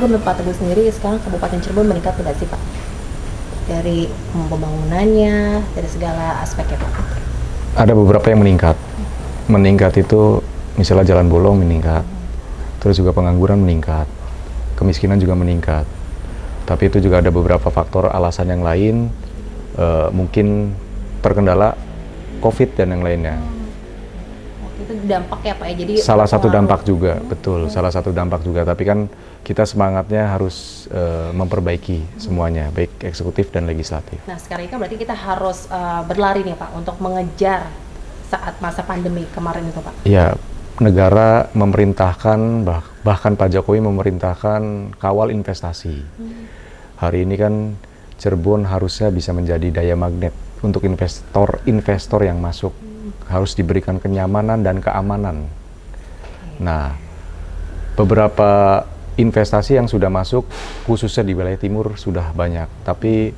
menurut Pak Teguh sendiri sekarang Kabupaten Cirebon meningkat tidak sih Pak? Dari pembangunannya, dari segala aspeknya Pak? Ada beberapa yang meningkat. Meningkat itu misalnya jalan bolong meningkat, terus juga pengangguran meningkat, kemiskinan juga meningkat. Tapi itu juga ada beberapa faktor alasan yang lain, mungkin terkendala COVID dan yang lainnya. Itu dampak ya Pak ya, jadi salah satu dampak juga, betul, salah satu dampak juga. Tapi kan kita semangatnya harus memperbaiki semuanya, baik eksekutif dan legislatif. Nah sekarang ini kan berarti kita harus berlari nih Pak untuk mengejar saat masa pandemi kemarin itu Pak. Ya, negara memerintahkan, bahkan Pak Jokowi memerintahkan kawal investasi. Hari ini kan Cirebon harusnya bisa menjadi daya magnet untuk investor yang masuk. Harus diberikan kenyamanan dan keamanan. Nah, beberapa investasi yang sudah masuk, khususnya di wilayah timur, sudah banyak. Tapi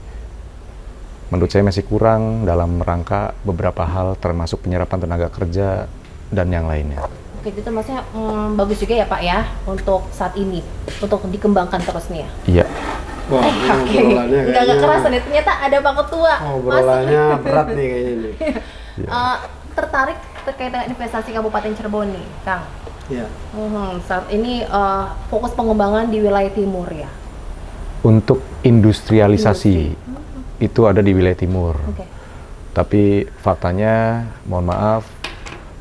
menurut saya masih kurang dalam rangka beberapa hal, termasuk penyerapan tenaga kerja dan yang lainnya. Oke, itu maksudnya bagus juga ya Pak ya, untuk saat ini, untuk dikembangkan terus nih ya? Iya. Wah, obrolannya kayaknya... Nggak kerasa nih, ternyata ada Pak Ketua. Obrolannya berat nih kayaknya nih. Tertarik terkait dengan investasi Kabupaten Cirebon nih, Kang? Iya. Saat ini fokus pengembangan di wilayah timur ya? Untuk industrialisasi, itu ada di wilayah timur. Tapi faktanya, mohon maaf,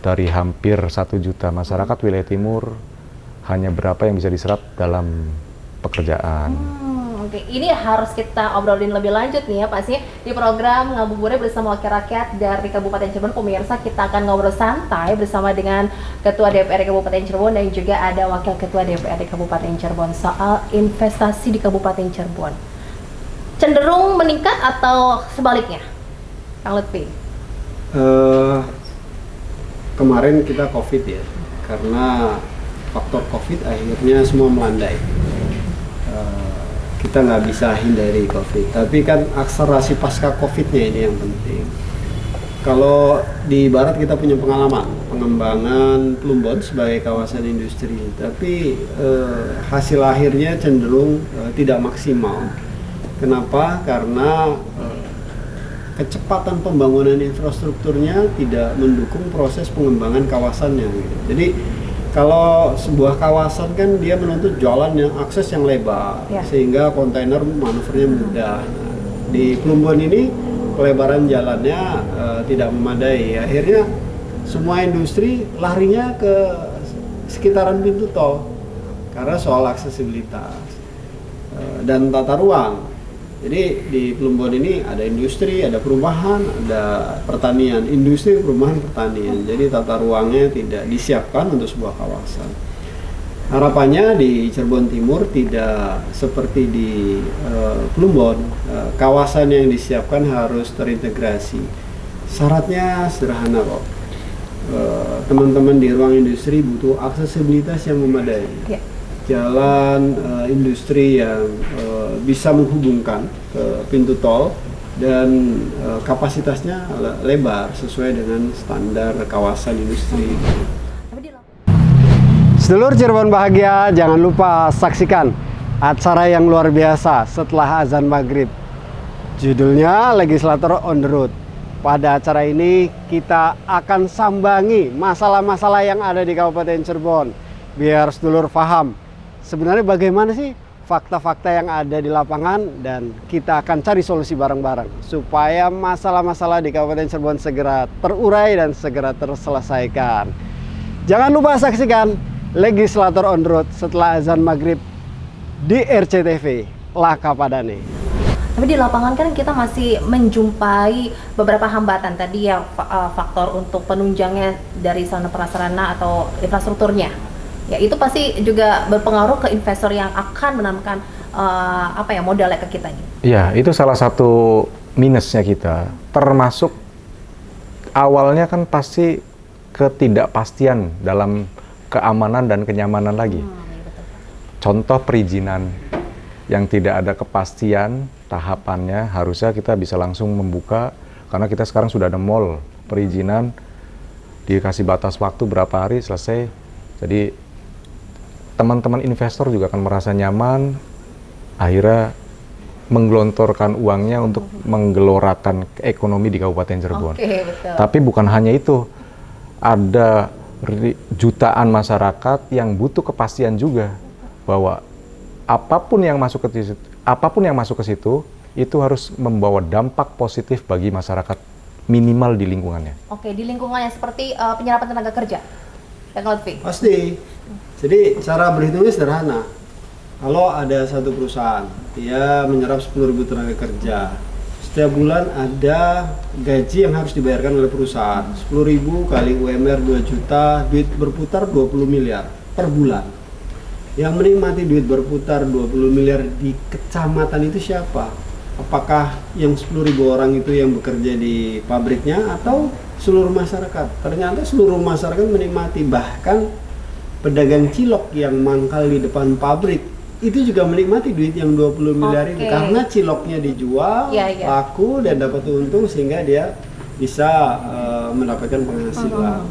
dari hampir 1 juta masyarakat wilayah timur, hanya berapa yang bisa diserap dalam pekerjaan. Oke, ini harus kita obrolin lebih lanjut nih ya pastinya di program Ngabuburit bersama Wakil Rakyat dari Kabupaten Cirebon. Pemirsa, kita akan ngobrol santai bersama dengan Ketua DPRD Kabupaten Cirebon dan juga ada Wakil Ketua DPRD Kabupaten Cirebon soal investasi di Kabupaten Cirebon. Cenderung meningkat atau sebaliknya, Kang Lutfi? Kemarin kita COVID ya, karena faktor COVID akhirnya semua melandai. Kita nggak bisa hindari COVID, tapi kan akselerasi pasca COVID-nya ini yang penting. Kalau di Barat kita punya pengalaman pengembangan Plumbon sebagai kawasan industri, tapi hasil akhirnya cenderung tidak maksimal. Kenapa? Karena kecepatan pembangunan infrastrukturnya tidak mendukung proses pengembangan kawasannya. Jadi kalau sebuah kawasan kan dia menuntut jalan yang akses yang lebar, sehingga kontainer manuvernya mudah. Nah, di Plumbon ini pelebaran jalannya tidak memadai. Akhirnya semua industri larinya ke sekitaran pintu tol karena soal aksesibilitas dan tata ruang. Jadi di Plumbon ini ada industri, ada perumahan, ada pertanian, industri, perumahan, pertanian. Jadi tata ruangnya tidak disiapkan untuk sebuah kawasan. Harapannya di Cirebon Timur tidak seperti di Plumbon. Kawasan yang disiapkan harus terintegrasi. Syaratnya sederhana kok. Teman-teman di ruang industri butuh aksesibilitas yang memadai. Jalan industri yang bisa menghubungkan ke pintu tol dan kapasitasnya lebar sesuai dengan standar kawasan industri. Sedulur Cirebon bahagia, jangan lupa saksikan acara yang luar biasa setelah azan maghrib. Judulnya Legislator on the Road. Pada acara ini kita akan sambangi masalah-masalah yang ada di Kabupaten Cirebon biar sedulur paham sebenarnya bagaimana sih fakta-fakta yang ada di lapangan, dan kita akan cari solusi bareng-bareng supaya masalah-masalah di Kabupaten Cirebon segera terurai dan segera terselesaikan. Jangan lupa saksikan Legislator on the Road setelah azan maghrib di RCTV Laka Padane. Tapi di lapangan kan kita masih menjumpai beberapa hambatan tadi ya, faktor untuk penunjangnya dari sarana prasarana atau infrastrukturnya. Ya itu pasti juga berpengaruh ke investor yang akan menanamkan modalnya ke kita nih. Iya, itu salah satu minusnya kita. Termasuk awalnya kan pasti ketidakpastian dalam keamanan dan kenyamanan lagi. Contoh perizinan yang tidak ada kepastian tahapannya, harusnya kita bisa langsung membuka, karena kita sekarang sudah ada mall perizinan, dikasih batas waktu berapa hari selesai. Jadi teman-teman investor juga akan merasa nyaman, akhirnya menggelontorkan uangnya untuk menggelorakan ekonomi di Kabupaten Cirebon. Oke, betul. Tapi bukan hanya itu, ada jutaan masyarakat yang butuh kepastian juga bahwa apapun yang masuk ke situ itu harus membawa dampak positif bagi masyarakat minimal di lingkungannya. Oke, di lingkungannya seperti penyerapan tenaga kerja, Kang Lutfi. Pasti. Jadi cara berhitungnya sederhana. Kalau ada satu perusahaan, dia menyerap 10.000 tenaga kerja. Setiap bulan ada gaji yang harus dibayarkan oleh perusahaan. 10.000 kali UMR 2 juta, duit berputar 20 miliar per bulan. Yang menikmati duit berputar 20 miliar di kecamatan itu siapa? Apakah yang 10.000 orang itu yang bekerja di pabriknya atau seluruh masyarakat? Ternyata seluruh masyarakat menikmati, bahkan pedagang cilok yang mangkal di depan pabrik itu juga menikmati duit yang 20 miliar itu karena ciloknya dijual, laku dan dapat untung sehingga dia bisa mendapatkan penghasilan.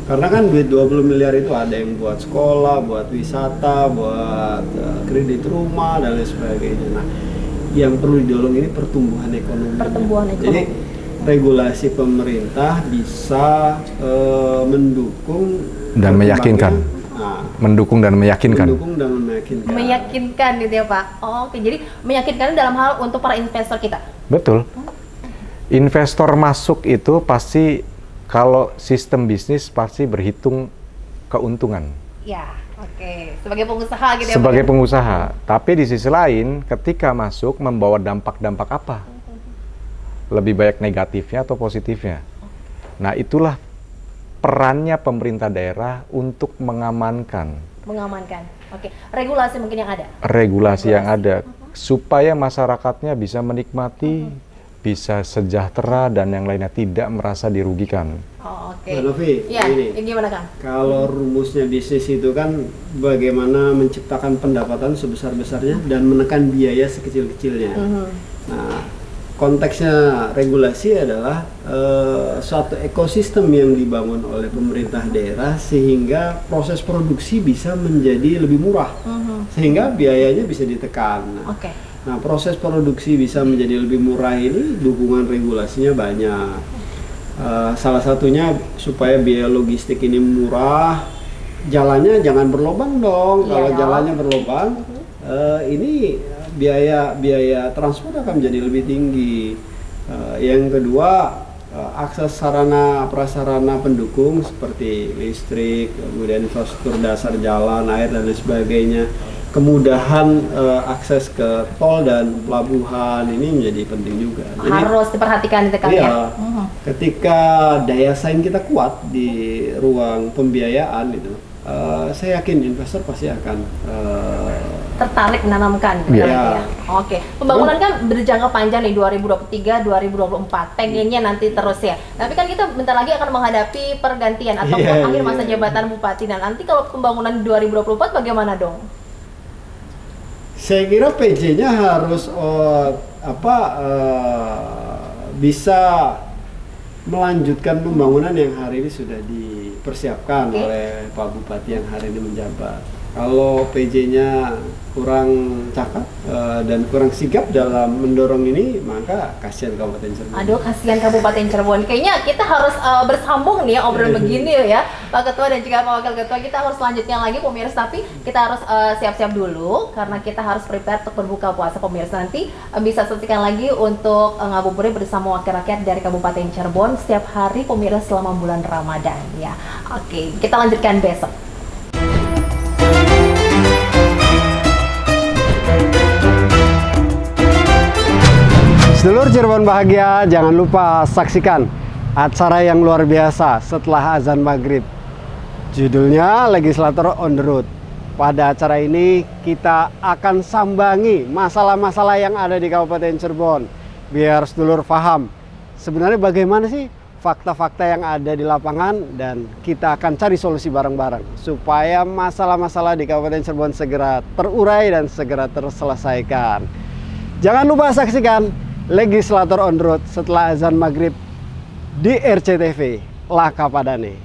Karena kan duit 20 miliar itu ada yang buat sekolah, buat wisata, buat kredit rumah dan lain sebagainya. Nah, yang perlu didorong ini pertumbuhan ekonomi. Jadi regulasi pemerintah bisa mendukung dan meyakinkan. Mendukung dan meyakinkan. Meyakinkan gitu ya Pak. Oh, oke, jadi meyakinkan dalam hal untuk para investor kita. Betul. Investor masuk itu pasti kalau sistem bisnis pasti berhitung keuntungan. Ya, oke. Sebagai pengusaha gitu ya. Sebagai pengusaha. Tapi di sisi lain ketika masuk membawa dampak-dampak apa? Lebih banyak negatifnya atau positifnya? Nah, itulah perannya pemerintah daerah untuk mengamankan. Oke. Regulasi mungkin yang ada. Regulasi yang ada supaya masyarakatnya bisa menikmati, bisa sejahtera dan yang lainnya tidak merasa dirugikan. Oh, oke. Mbak Novi, Ya, ini gimana Kang? kalau rumusnya bisnis itu kan bagaimana menciptakan pendapatan sebesar-besarnya dan menekan biaya sekecil-kecilnya. Nah, konteksnya regulasi adalah suatu ekosistem yang dibangun oleh pemerintah daerah sehingga proses produksi bisa menjadi lebih murah, sehingga biayanya bisa ditekan. Nah, proses produksi bisa menjadi lebih murah ini dukungan regulasinya banyak. Salah satunya supaya biaya logistik ini murah, jalannya jangan berlobang dong. Kalau jalannya berlobang, ini biaya transport akan menjadi lebih tinggi. Yang kedua, akses sarana prasarana pendukung seperti listrik, kemudian infrastruktur dasar jalan, air dan lain sebagainya, kemudahan akses ke tol dan pelabuhan ini menjadi penting juga. Jadi, harus diperhatikan itu Kang ya. Ketika daya saing kita kuat di ruang pembiayaan itu, saya yakin investor pasti akan tertarik menanamkan. Ya. Oke. Pembangunan kan berjangka panjang nih 2023, 2024. Pengennya nanti terus ya. Tapi kan kita bentar lagi akan menghadapi pergantian atau akhir masa jabatan bupati. Nah, nanti kalau pembangunan 2024 bagaimana dong? Saya kira PJ-nya harus bisa melanjutkan pembangunan yang hari ini sudah dipersiapkan oleh Pak Bupati yang hari ini menjabat. Kalau PJ-nya kurang cakap dan kurang sigap dalam mendorong ini, maka kasihan Kabupaten Cirebon. Aduh, kasihan Kabupaten Cirebon. Kayaknya kita harus bersambung nih ya, obrolan begini ya, Pak Ketua dan juga Pak Wakil Ketua. Kita harus lanjutnya lagi pemirsa, tapi kita harus siap-siap dulu karena kita harus prepare untuk berbuka puasa pemirsa. Nanti bisa saksikan lagi untuk ngabuburit bersama wakil rakyat dari Kabupaten Cirebon setiap hari pemirsa selama bulan Ramadan ya. Oke, kita lanjutkan besok. Sedulur Cirebon bahagia, jangan lupa saksikan acara yang luar biasa setelah azan maghrib. Judulnya Legislator on the Road. Pada acara ini kita akan sambangi masalah-masalah yang ada di Kabupaten Cirebon. Biar sedulur paham sebenarnya bagaimana sih fakta-fakta yang ada di lapangan, dan kita akan cari solusi bareng-bareng supaya masalah-masalah di Kabupaten Cirebon segera terurai dan segera terselesaikan. Jangan lupa saksikan Legislator on the Road setelah azan maghrib di RCTV Laka Padane.